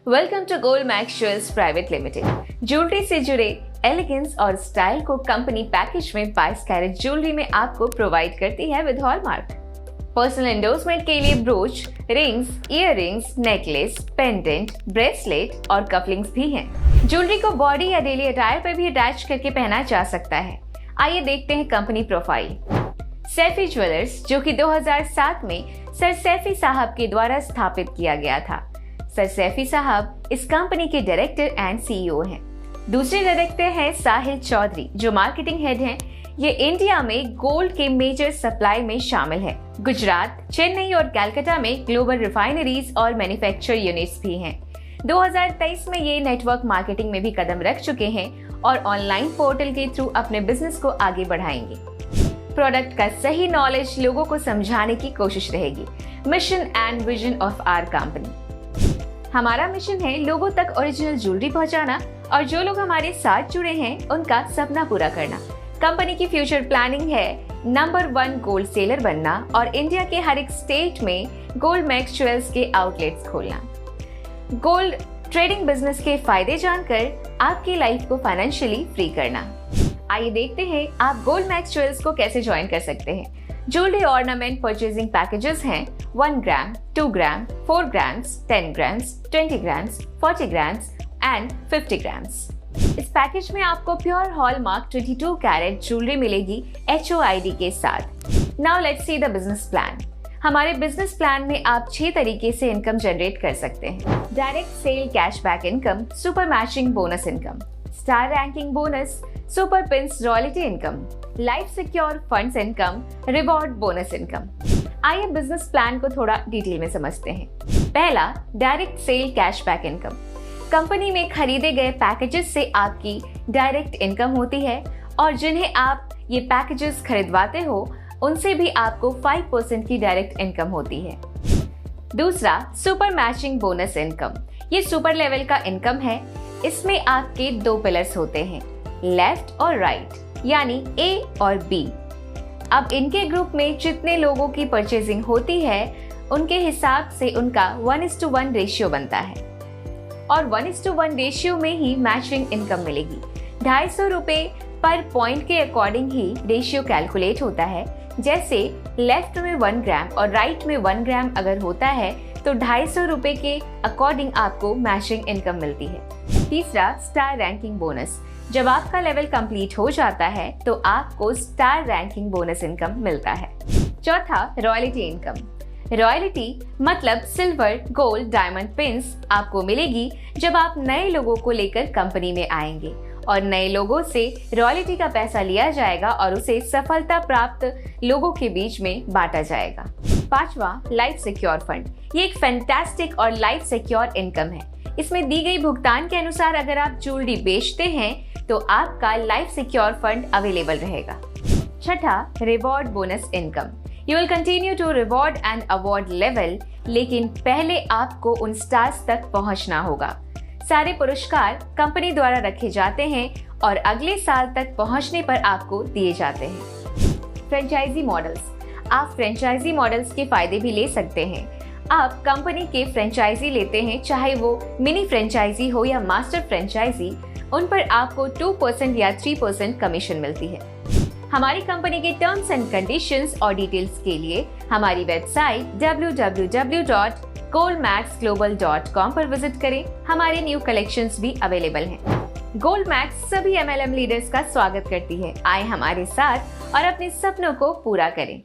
Welcome to Gold Max Jewels Private Limited. Jewellery से जुड़े elegance और स्टाइल को कंपनी पैकेज में 22 कैरेट ज्वेलरी में आपको प्रोवाइड करती है विद हॉलमार्क। पर्सनल एंडोर्समेंट के लिए broach, rings, earrings, necklace, pendant, bracelet और कफलिंग्स भी हैं। ज्वेलरी को बॉडी या डेली अटायर पर भी अटैच करके पहना जा सकता है। आइए देखते हैं कंपनी प्रोफाइल। सैफी ज्वेलर्स, जो कि 2007 में सर सैफी साहब के द्वारा स्थापित किया गया था। सर सैफी साहब इस कंपनी के डायरेक्टर एंड सीईओ हैं। दूसरे डायरेक्टर हैं साहिल चौधरी, जो मार्केटिंग हेड हैं। ये इंडिया में गोल्ड के मेजर सप्लाई में शामिल है। गुजरात, चेन्नई और कलकत्ता में ग्लोबल रिफाइनरीज और मैन्युफैक्चर यूनिट्स भी हैं। 2023 में ये नेटवर्क मार्केटिंग में भी कदम रख चुके हैं और ऑनलाइन पोर्टल के थ्रू अपने बिजनेस को आगे बढ़ाएंगे। प्रोडक्ट का सही नॉलेज लोगों को समझाने की कोशिश रहेगी। Mission and vision of our company. हमारा मिशन है लोगों तक ओरिजिनल ज्वेलरी पहुंचाना और जो लोग हमारे साथ जुड़े हैं उनका सपना पूरा करना। कंपनी की फ्यूचर प्लानिंग है नंबर 1 गोल्ड सेलर बनना और इंडिया के हर एक स्टेट में गोल्ड मैक्स ज्वेल्स के आउटलेट्स खोलना। गोल्ड ट्रेडिंग बिजनेस के फायदे जानकर आपकी लाइफ को फाइनेंशियली फ्री करना। आइए देखते हैं आप गोल्ड मैक्स ज्वेल्स को कैसे ज्वाइन कर सकते हैं। ज्वेलरी ऑर्नामेंट परचेजिंग पैकेजेस हैं 1 ग्राम, 2 ग्राम, 4 grams, 10 grams, 20 grams, 40 grams and 50 grams. इस पैकेज में आपको प्योर हॉलमार्क 22 कैरेट ज्वेलरी मिलेगी HOID के साथ। Now let's see the business plan. हमारे बिजनेस प्लान में आप 6 तरीके से इनकम जनरेट कर सकते हैं। Direct sale cashback income, super matching bonus income, star ranking bonus, super pins royalty income, life secure funds income, reward bonus income. आइए business plan को थोड़ा डिटेल में समझते हैं। पहला, direct sale cashback income. Company में खरीदे गए पैकेजेस से आपकी डायरेक्ट इनकम होती है और जिन्हें आप ये पैकेजेस खरीदवाते हो उनसे भी आपको 5% की डायरेक्ट इनकम होती है। दूसरा, सुपर मैचिंग बोनस इनकम। ये सुपर लेवल का इनकम है। इसमें आपके 2 पिलर्स होते हैं, लेफ्ट और राइट, यानी A और B। अब इनके ग्रुप में जितने लोगों की परचेजिंग होती है उनके हिसाब से उनका 1:1 रेशियो बनता है और 1:1 रेशियो में ही मैचिंग इनकम मिलेगी। 250 रुपए पर पॉइंट के अकॉर्डिंग ही रेशियो कैलकुलेट होता है। जैसे लेफ्ट में 1 ग्राम और राइट में 1 ग्राम अगर होता है तो 250 रुपए के अकॉर्डिंग आपको मैचिंग इनकम मिलती है। तीसरा, स्टार रैंकिंग बोनस। जब आपका लेवल कंप्लीट हो जाता है तो आपको स्टार रैंकिंग बोनस इनकम मिलता है। चौथा, रॉयल्टी इनकम। रॉयल्टी मतलब सिल्वर, गोल्ड, डायमंड पिन्स आपको मिलेगी जब आप नए लोगों को लेकर कंपनी में आएंगे और नए लोगों से रॉयल्टी का पैसा लिया जाएगा और उसे सफलता प्राप्त लोगों के बीच में बांटा जाएगा। पांचवा, लाइफ सिक्योर फंड। ये एक फैंटास्टिक और लाइफ सिक्योर इनकम है। इसमें दी गई भुगतान के अनुसार अगर आप ज्वेलरी बेचते हैं तो आपका लाइफ सिक्योर फंड अवेलेबल रहेगा। छठा, reward bonus income. You will continue to reward and award level, लेकिन पहले आपको उन स्टार्स तक पहुंचना होगा। सारे पुरस्कार कंपनी द्वारा रखे जाते हैं और अगले साल तक पहुंचने पर आपको दिए जाते हैं। Franchise models. आप फ्रेंचाइजी मॉडल्स के फायदे भी ले सकते हैं। आप कंपनी के फ्रेंचाइजी लेते हैं, चाहे वो मिनी फ्रेंचाइजी हो या मास्टर फ्रेंचाइजी, उन पर आपको 2% या 3% कमीशन मिलती है। हमारी कंपनी के टर्म्स एंड कंडीशंस और डिटेल्स के लिए हमारी वेबसाइट www.goldmaxglobal.com पर विजिट करें। हमारे न्यू कलेक्शंस भी अवेलेबल हैं। गोल्ड मैक्स सभी MLM लीडर्स का स्वागत करती है। आए हमारे साथ और अपने सपनों को पूरा करें।